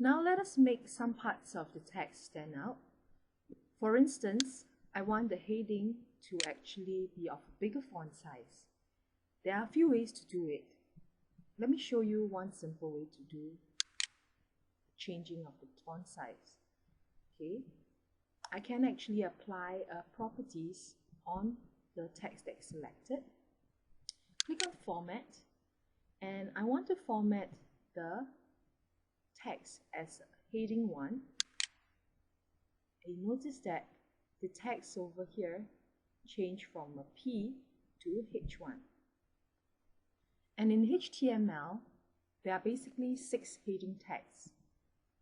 Now let us make some parts of the text stand out. For instance, I want the heading to actually be of a bigger font size. There are a few ways to do it. Let me show you one simple way to do changing of the font size. Okay, I can actually apply properties on the text that's selected. Click on Format, and I want to format the text as heading 1. You notice that the text over here changed from a P to H1. And in HTML, there are basically 6 heading tags,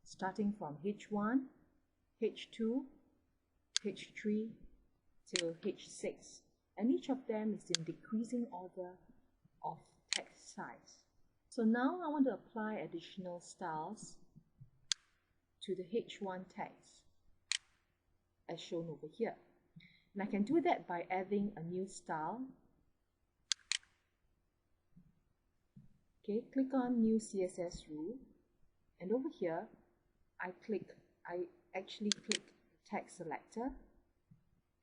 starting from H1, H2, H3 till H6, and each of them is in decreasing order of text size. So now I want to apply additional styles to the H1 text as shown over here. And I can do that by adding a new style. Okay, click on New CSS Rule, and over here I actually click Text Selector,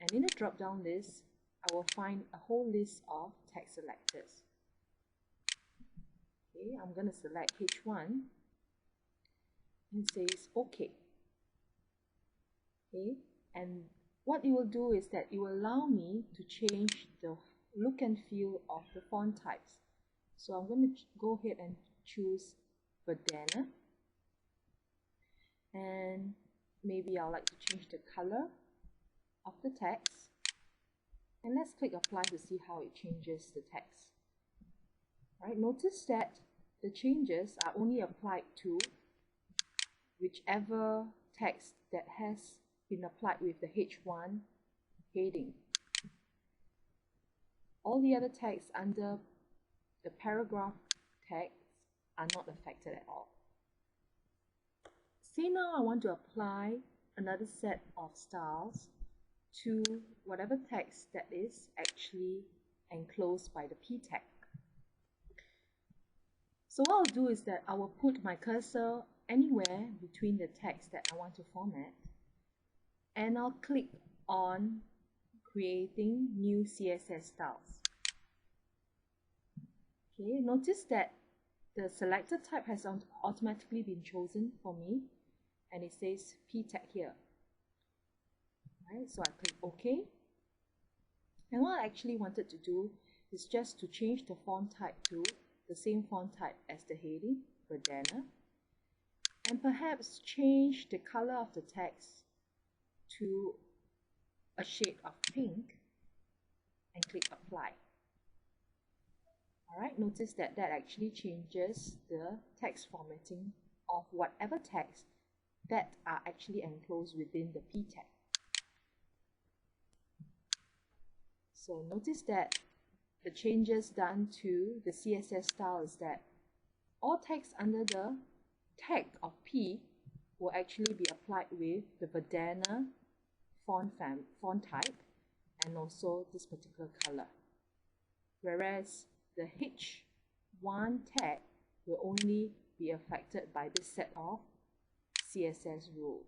and in the drop down list I will find a whole list of text selectors. Okay, I'm going to select H1 and says OK. Okay, and what it will do is that it will allow me to change the look and feel of the font types. So I'm going to go ahead and choose Verdana, and maybe I'd like to change the color of the text, and let's click Apply to see how it changes the text. Right, notice that the changes are only applied to whichever text that has been applied with the H1 heading. All the other text under the paragraph text are not affected at all. Say now I want to apply another set of styles to whatever text that is actually enclosed by the P tag. So what I'll do is that I will put my cursor anywhere between the text that I want to format, and I'll click on Creating New CSS Styles. Okay, notice that the selected type has automatically been chosen for me, and it says P tag here. Right, so I click OK. And what I actually wanted to do is just to change the font type to the same font type as the heading, Verdana, and perhaps change the color of the text to a shade of pink, and click Apply. Alright, notice that that actually changes the text formatting of whatever text that are actually enclosed within the P tag. So notice that the changes done to the CSS style is that all text under the tag of P will actually be applied with the Verdana font type and also this particular color, whereas the H1 tag will only be affected by this set of CSS rule.